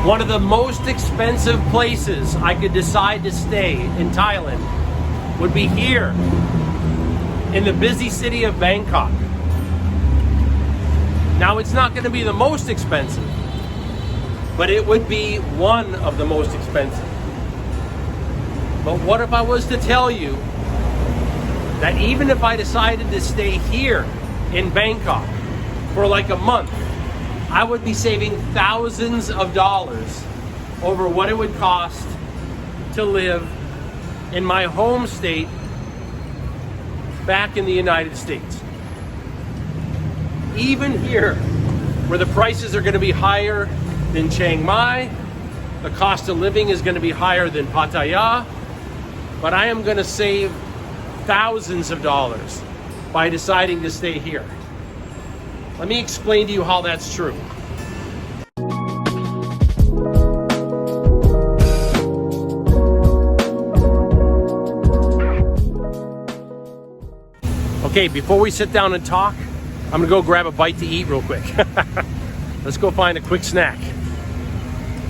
One of the most expensive places I could decide to stay in Thailand would be here in the busy city of Bangkok. Now, it's not going to be the most expensive, but it would be one of the most expensive. But what if I was to tell you that even if I decided to stay here in Bangkok for like a month, I would be saving thousands of dollars over what it would cost to live in my home state back in the United States. Even here, where the prices are going to be higher than Chiang Mai, the cost of living is going to be higher than Pattaya, but I am going to save thousands of dollars by deciding to stay here. Let me explain to you how that's true. Okay, before we sit down and talk, I'm gonna go grab a bite to eat real quick. Let's go find a quick snack.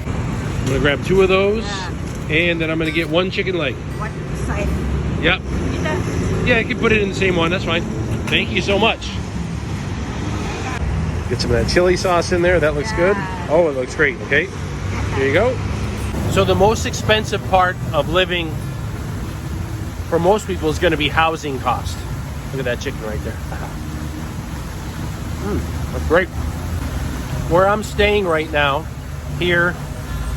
I'm gonna grab 2 of those, and then I'm gonna get 1 chicken leg. What side? Yep. Yeah, I can put it in the same one, that's fine. Thank you so much. Get some of that chili sauce in there, that looks good. Oh, it looks great, okay. Here you go. So the most expensive part of living for most people is gonna be housing cost. Look at that chicken right there. That's great. Where I'm staying right now, here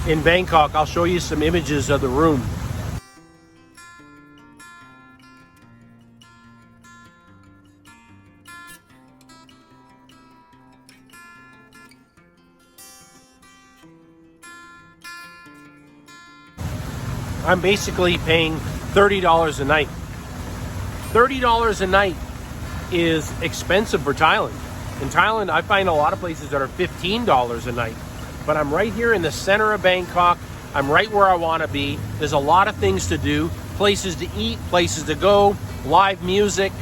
in Bangkok, I'll show you some images of the room. I'm basically paying $30 a night. $30 a night is expensive for Thailand. In Thailand, I find a lot of places that are $15 a night. But I'm right here in the center of Bangkok. I'm right where I want to be. There's a lot of things to do, places to eat, places to go, live music.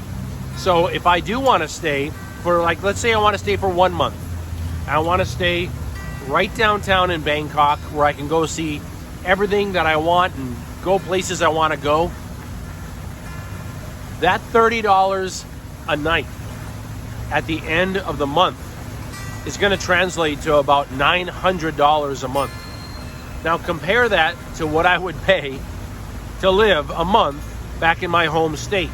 So if I do want to stay for, like, let's say I want to stay for 1 month. I want to stay right downtown in Bangkok where I can go see everything that I want and go places I want to go. That $30 a night at the end of the month is going to translate to about $900 a month. Now compare that to what I would pay to live a month back in my home state.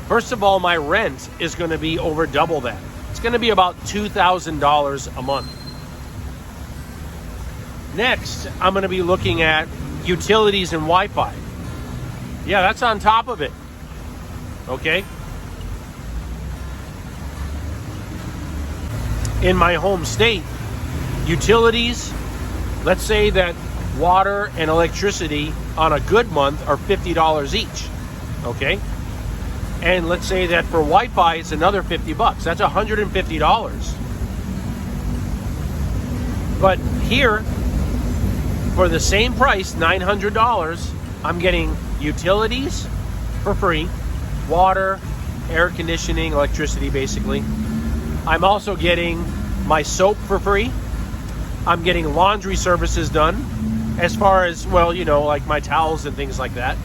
First of all, my rent is going to be over double that. It's going to be about $2,000 a month. Next, I'm going to be looking at utilities and Wi-Fi. Yeah, that's on top of it. Okay? In my home state, utilities, let's say that water and electricity on a good month are $50 each. Okay? And let's say that for Wi-Fi, it's another $50. That's $150. But here, for the same price, $900, I'm getting utilities for free, water, air conditioning, electricity basically. I'm also getting my soap for free. I'm getting laundry services done as far as, well, you know, like my towels and things like that.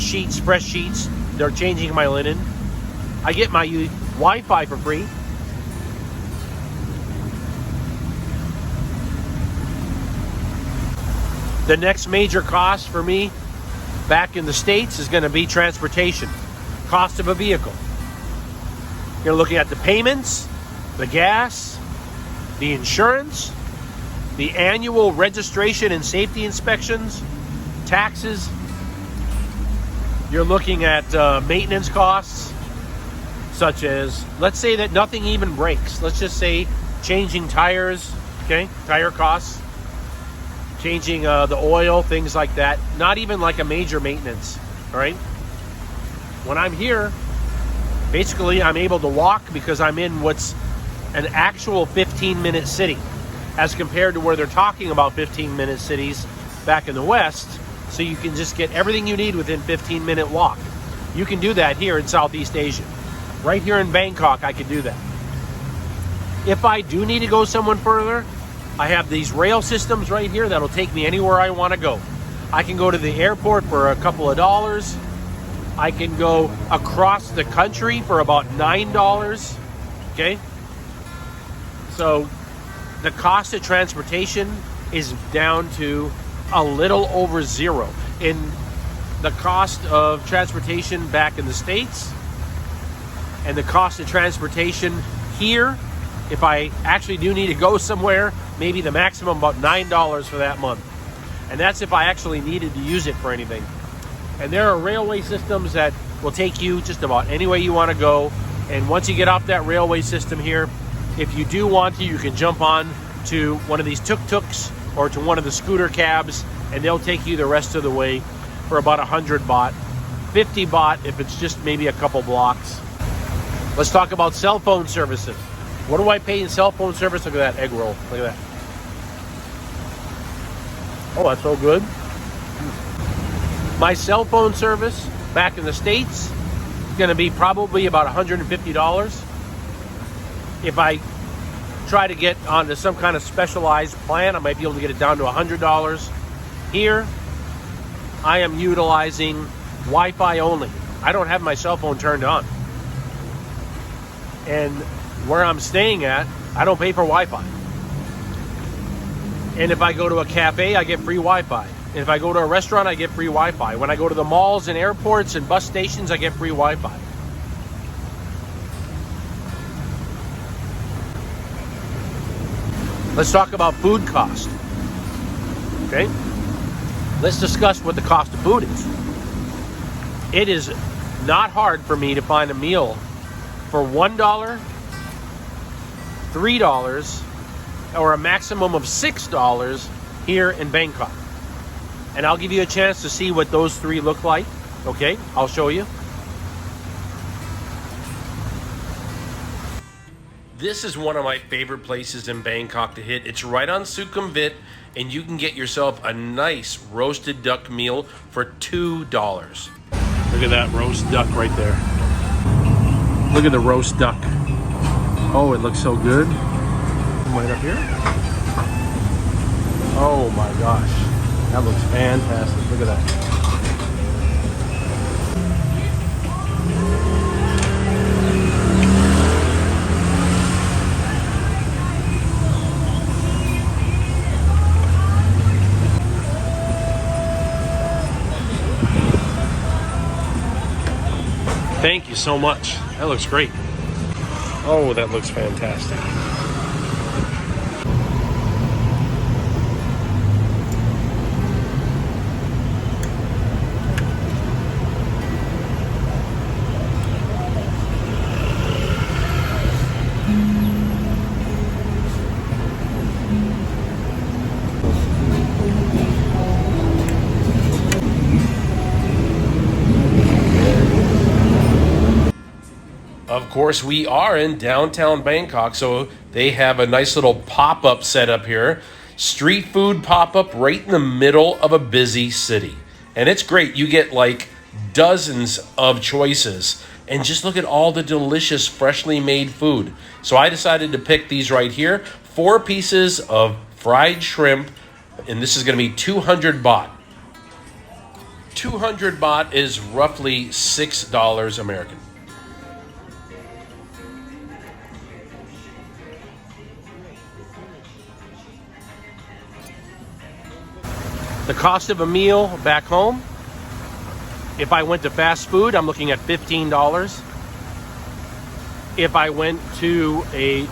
Sheets, fresh sheets, they're changing my linen. I get my Wi-Fi for free. The next major cost for me back in the States is going to be transportation, cost of a vehicle. You're looking at the payments, the gas, the insurance, the annual registration and safety inspections, taxes. You're looking at maintenance costs, such as, let's say that nothing even breaks. Let's just say changing tires, okay, tire costs. Changing the oil, things like that. Not even like a major maintenance, all right? When I'm here, basically I'm able to walk because I'm in what's an actual 15-minute city as compared to where they're talking about 15-minute cities back in the West. So you can just get everything you need within 15-minute walk. You can do that here in Southeast Asia. Right here in Bangkok, I can do that. If I do need to go somewhere further, I have these rail systems right here that'll take me anywhere I want to go. I can go to the airport for a couple of dollars. I can go across the country for about $9. Okay? So the cost of transportation is down to a little over zero. In the cost of transportation back in the States and the cost of transportation here, if I actually do need to go somewhere, maybe the maximum about $9 for that month. And that's if I actually needed to use it for anything. And there are railway systems that will take you just about any way you want to go. And once you get off that railway system here, if you do want to, you can jump on to one of these tuk-tuks or to one of the scooter cabs, and they'll take you the rest of the way for about 100 baht, 50 baht if it's just maybe a couple blocks. Let's talk about cell phone services. What do I pay in cell phone service? Look at that egg roll. Look at that. Oh, that's so good. My cell phone service back in the States is going to be probably about $150. If I try to get onto some kind of specialized plan, I might be able to get it down to $100. Here, I am utilizing Wi-Fi only. I don't have my cell phone turned on. And where I'm staying at, I don't pay for Wi-Fi. And if I go to a cafe, I get free Wi-Fi. And if I go to a restaurant, I get free Wi-Fi. When I go to the malls and airports and bus stations, I get free Wi-Fi. Let's talk about food cost. Okay? Let's discuss what the cost of food is. It is not hard for me to find a meal for $1, $3, or a maximum of $6 here in Bangkok. And I'll give you a chance to see what those three look like. Okay, I'll show you. This is one of my favorite places in Bangkok to hit. It's right on Sukhumvit, and you can get yourself a nice roasted duck meal for $2. Look at that roast duck right there. Look at the roast duck. Oh, it looks so good. Right up here. Oh my gosh. That looks fantastic. Look at that. Thank you so much. That looks great. Oh, that looks fantastic. Of course, we are in downtown Bangkok, so they have a nice little pop-up setup here. Street food pop-up right in the middle of a busy city. And it's great. You get like dozens of choices. And just look at all the delicious, freshly made food. So I decided to pick these right here. 4 pieces of fried shrimp, and this is going to be 200 baht. 200 baht is roughly $6 American. The cost of a meal back home, if I went to fast food, I'm looking at $15. If I went to a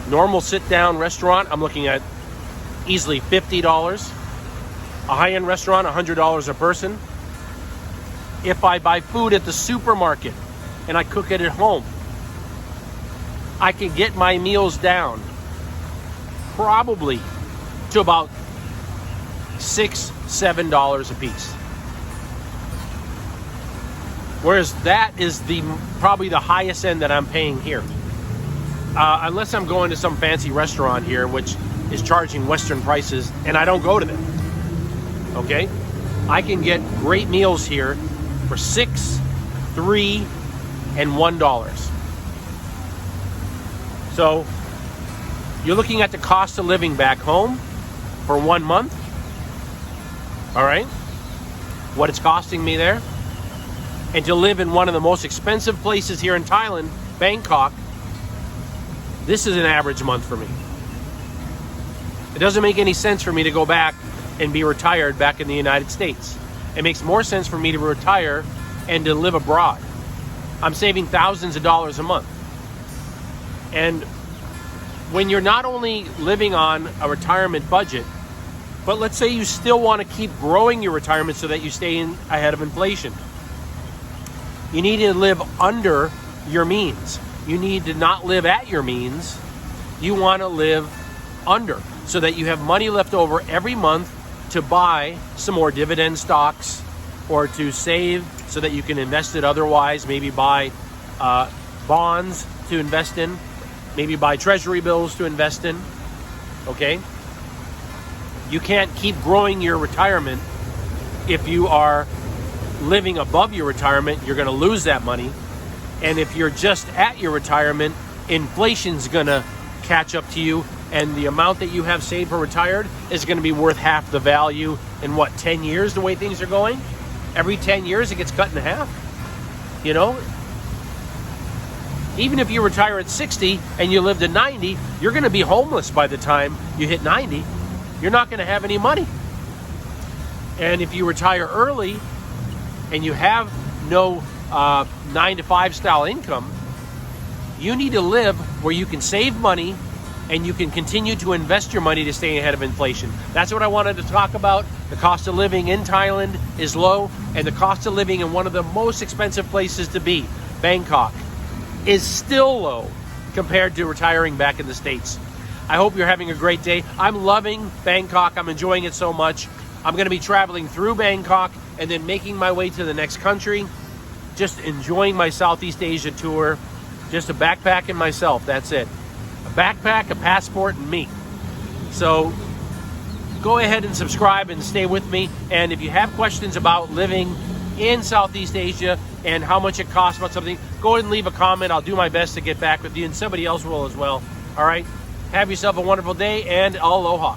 normal sit-down restaurant, I'm looking at easily $50. A high-end restaurant, $100 a person. If I buy food at the supermarket and I cook it at home, I can get my meals down probably to about $6, $7 a piece. Whereas that is probably the highest end that I'm paying here. Unless I'm going to some fancy restaurant here, which is charging Western prices, and I don't go to them. Okay? I can get great meals here for $6, $3, and $1. So You're looking at the cost of living back home for 1 month. All right, what it's costing me there. And to live in one of the most expensive places here in Thailand, Bangkok, this is an average month for me. It doesn't make any sense for me to go back and be retired back in the United States. It makes more sense for me to retire and to live abroad. I'm saving thousands of dollars a month. And when you're not only living on a retirement budget, but let's say you still want to keep growing your retirement so that you stay ahead of inflation. You need to live under your means. You need to not live at your means. You want to live under so that you have money left over every month to buy some more dividend stocks or to save so that you can invest it otherwise. Maybe buy bonds to invest in. Maybe buy treasury bills to invest in. Okay? You can't keep growing your retirement if you are living above your retirement. You're going to lose that money. And if you're just at your retirement, inflation's going to catch up to you, and the amount that you have saved for retired is going to be worth half the value in 10 years, the way things are going. Every 10 years it gets cut in half. You know, even if you retire at 60 and you live to 90, you're going to be homeless by the time you hit 90. You're not going to have any money. And if you retire early and you have no 9-to-5 style income, you need to live where you can save money and you can continue to invest your money to stay ahead of inflation. That's what I wanted to talk about. The cost of living in Thailand is low, and the cost of living in one of the most expensive places to be, Bangkok, is still low compared to retiring back in the States. I hope you're having a great day. I'm loving Bangkok. I'm enjoying it so much. I'm going to be traveling through Bangkok and then making my way to the next country. Just enjoying my Southeast Asia tour. Just a backpack and myself. That's it. A backpack, a passport, and me. So go ahead and subscribe and stay with me. And if you have questions about living in Southeast Asia and how much it costs about something, go ahead and leave a comment. I'll do my best to get back with you, and somebody else will as well. All right? Have yourself a wonderful day, and aloha.